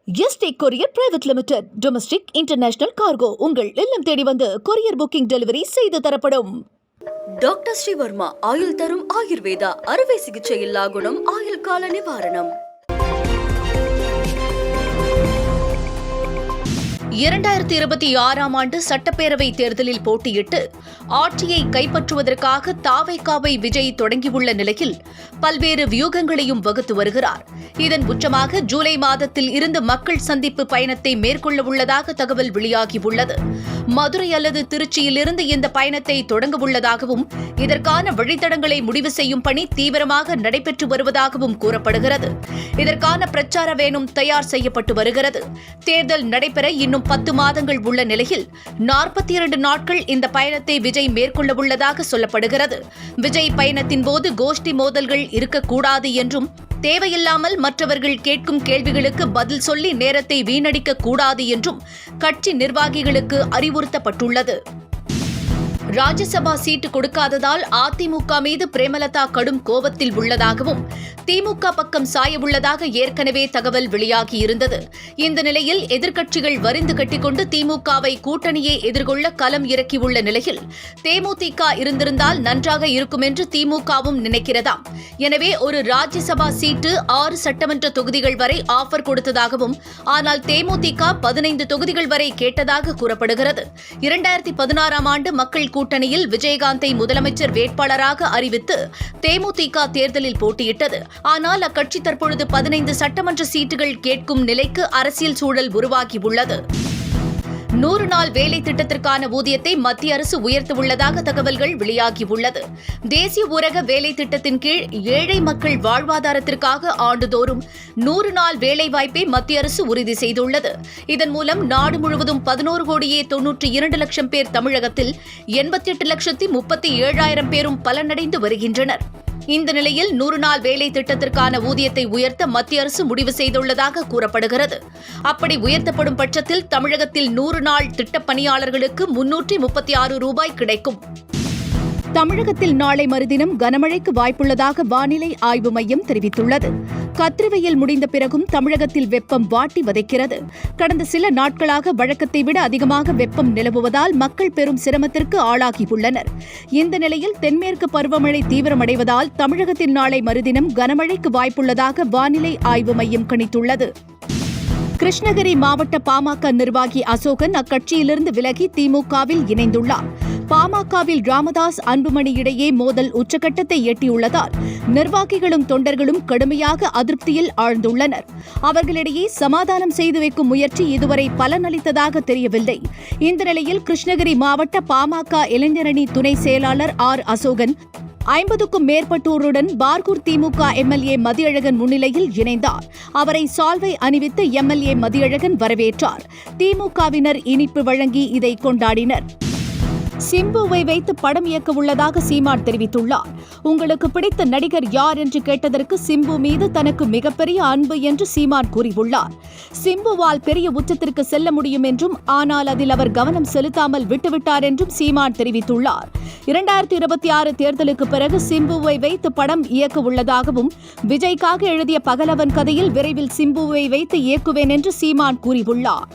Yesterday courier private limited. Domestic international cargo உங்கள் இல்லம் தேடி வந்து கொரியர் புக்கிங் டெலிவரி செய்து தரப்படும். டாக்டர் ஸ்ரீவர்மா ஆயுள் தரும் ஆயுர்வேதா அறுவை சிகிச்சை இல்லா குணம் ஆயுள் கால நிவாரணம். 2026ஆம் ஆண்டு சட்டப்பேரவை தேர்தலில் போட்டியிட்டு ஆட்சியை கைப்பற்றுவதற்காக தாவேகாவை விஜய் தொடங்கியுள்ள நிலையில் பல்வேறு வியூகங்களையும் வகுத்து வருகிறார். இதன் உச்சமாக ஜூலை மாதத்தில் இருந்து மக்கள் சந்திப்பு பயணத்தை மேற்கொள்ள உள்ளதாக தகவல் வெளியாகியுள்ளது. மதுரை அல்லது திருச்சியிலிருந்து இந்த பயணத்தை தொடங்க உள்ளதாகவும் இதற்கான வழித்தடங்களை முடிவு செய்யும் பணி தீவிரமாக நடைபெற்று வருவதாகவும் கூறப்படுகிறது. இதற்கான பிரச்சார வேனும் தயார் செய்யப்பட்டு வருகிறது. தேர்தல் நடைபெற இன்னும் 10 மாதங்கள் உள்ள நிலையில் 42 நாட்கள் இந்த பயணத்தை விஜய் மேற்கொள்ள உள்ளதாக சொல்லப்படுகிறது. விஜய் பயணத்தின் போது கோஷ்டி மோதல்கள் இருக்கக்கூடாது என்றும் தேவையில்லாமல் மற்றவர்கள் கேட்கும் கேள்விகளுக்கு பதில் சொல்லி நேரத்தை வீணடிக்க கூடாது என்றும் கட்சி நிர்வாகிகளுக்கு அறிவுறுத்தப்பட்டுள்ளது. ராஜ்யசபா சீட்டு கொடுக்காததால் அதிமுக மீது பிரேமலதா கடும் கோபத்தில் உள்ளதாகவும் திமுக பக்கம் சாய உள்ளதாக ஏற்கனவே தகவல் வெளியாகியிருந்தது. இந்த நிலையில் எதிர்க்கட்சிகள் வரிந்து கட்டிக்கொண்டு திமுகவை கூட்டணியை எதிர்கொள்ள களம் இறக்கியுள்ள நிலையில் தேமுதிக இருந்திருந்தால் நன்றாக இருக்கும் என்று திமுகவும் நினைக்கிறதாம். எனவே ஒரு ராஜ்யசபா சீட்டு 6 சட்டமன்ற தொகுதிகள் வரை ஆஃபர் கொடுத்ததாகவும் ஆனால் தேமுதிக 15 தொகுதிகள் வரை கேட்டதாக கூறப்படுகிறது. 2016ஆம் ஆண்டு மக்கள் கூட்டணியில் விஜயகாந்தை முதலமைச்சர் வேட்பாளராக அறிவித்து தேமுதிக தேர்தலில் போட்டியிட்டது. ஆனால் அக்கட்சி தற்பொழுது 15 சட்டமன்ற சீட்டுகள் கேட்கும் நிலைக்கு அரசியல் சூழல் உருவாகியுள்ளது. 100 நாள் வேலை திட்டத்திற்கான ஊதியத்தை மத்திய அரசு உயர்த்தவுள்ளதாக தகவல்கள் வெளியாகியுள்ளது. தேசிய ஊரக வேலை திட்டத்தின் கீழ் ஏழை மக்கள் வாழ்வாதாரத்திற்காக ஆண்டுதோறும் 100 நாள் வேலைவாய்ப்பை மத்திய அரசு உறுதி செய்துள்ளது. இதன் மூலம் நாடு முழுவதும் 11,92,00,000 பேர், தமிழகத்தில் 88,37,000 பேரும் பலனடைந்து வருகின்றனர். இந்த நிலையில் 100 நாள் வேலை திட்டத்திற்கான ஊதியத்தை உயர்த்த மத்திய அரசு முடிவு செய்துள்ளதாக கூறப்படுகிறது. அப்படி உயர்த்தப்படும் பட்சத்தில் தமிழகத்தில் 100 நாள் திட்டப் பணியாளர்களுக்கு 336 ரூபாய் கிடைக்கும். தமிழகத்தில் நாளை மறுதினம் கனமழைக்கு வாய்ப்புள்ளதாக வானிலை ஆய்வு மையம் தெரிவித்துள்ளது. கத்திரிவெயில் முடிந்த பிறகும் தமிழகத்தில் வெப்பம் வாட்டி வதைக்கிறது. கடந்த சில நாட்களாக வழக்கத்தை விட அதிகமாக வெப்பம் நிலவுவதால் மக்கள் பெரும் சிரமத்திற்கு ஆளாகியுள்ளனர். இந்த நிலையில் தென்மேற்கு பருவமழை தீவிரமடைவதால் தமிழகத்தில் நாளை மறுதினம் கனமழைக்கு வாய்ப்புள்ளதாக வானிலை ஆய்வு மையம் கணித்துள்ளது. கிருஷ்ணகிரி மாவட்ட பாமக நிர்வாகி அசோகன் அக்கட்சியிலிருந்து விலகி திமுகவில் இணைந்துள்ளார். பாமகவில் ராமதாஸ், அன்புமணி இடையே மோதல் உச்சகட்டத்தை எட்டியுள்ளதால் நிர்வாகிகளும் தொண்டர்களும் கடுமையாக அதிருப்தியில் ஆழ்ந்துள்ளனர். அவர்களிடையே சமாதானம் செய்து வைக்கும் முயற்சி இதுவரை பலனளித்ததாக தெரியவில்லை. இந்த நிலையில் கிருஷ்ணகிரி மாவட்ட பாமக இளைஞரணி துணை செயலாளர் ஆர் அசோகன் 50க்கும் மேற்பட்டோருடன் பார்கூர் திமுக எம்எல்ஏ மதியழகன் முன்னிலையில் இணைந்தார். அவரை சால்வை அணிவித்து எம்எல்ஏ மதியழகன் வரவேற்றார். திமுகவினர் இனிப்பு வழங்கி இதை கொண்டாடினர். சிம்புவை வைத்து படம் இயக்க உள்ளதாக சீமான் தெரிவித்துள்ளார். உங்களுக்கு பிடித்த நடிகர் யார் என்று கேட்டதற்கு சிம்பு மீது தனக்கு மிகப்பெரிய அன்பு என்று சீமான் கூறியுள்ளார். சிம்புவால் பெரிய உச்சத்திற்கு செல்ல முடியும் என்றும் ஆனால் அதில் அவர் கவனம் செலுத்தாமல் விட்டுவிட்டார் என்றும் சீமான் தெரிவித்துள்ளார். 2026 தேர்தலுக்கு பிறகு சிம்புவை வைத்து படம் இயக்க உள்ளதாகவும் விஜய்க்காக எழுதிய பகலவன் கதையில் விரைவில் சிம்புவை வைத்து இயக்குவேன் என்று சீமான் கூறியுள்ளார்.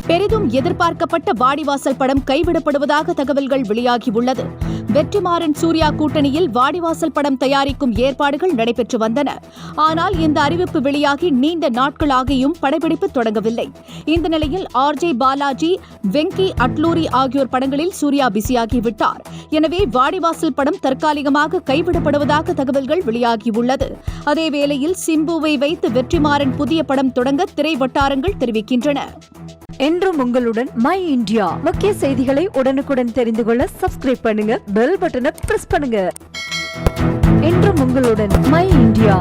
பெரிதும் எதிர்பார்க்கப்பட்ட வாடிவாசல் படம் கைவிடப்படுவதாக தகவல்கள் வெளியாகியுள்ளது. வெற்றிமாறன் சூர்யா கூட்டணியில் வாடிவாசல் படம் தயாரிக்கும் ஏற்பாடுகள் நடைபெற்று வந்தன. ஆனால் இந்த அறிவிப்பு வெளியாகி நீண்ட நாட்களாகியும் படப்பிடிப்பு தொடங்கவில்லை. இந்த நிலையில் ஆர்ஜே பாலாஜி, வெங்கி அட்லூரி ஆகியோர் படங்களில் சூர்யா பிஸியாகிவிட்டார். எனவே வாடிவாசல் படம் தற்காலிகமாக கைவிடப்படுவதாக தகவல்கள் வெளியாகியுள்ளது. அதேவேளையில் சிம்புவை வைத்து வெற்றிமாறன் புதிய படம் தொடங்க திரை வட்டாரங்கள் தெரிவிக்கின்றன. என்றும் உங்களுடன் மை இந்தியா. முக்கிய செய்திகளை உடனுக்குடன் தெரிந்து கொள்ள சப்ஸ்கிரைப் பண்ணுங்க, பெல் பட்டனை பிரஸ் பண்ணுங்க. என்றும் உங்களுடன் மை இந்தியா.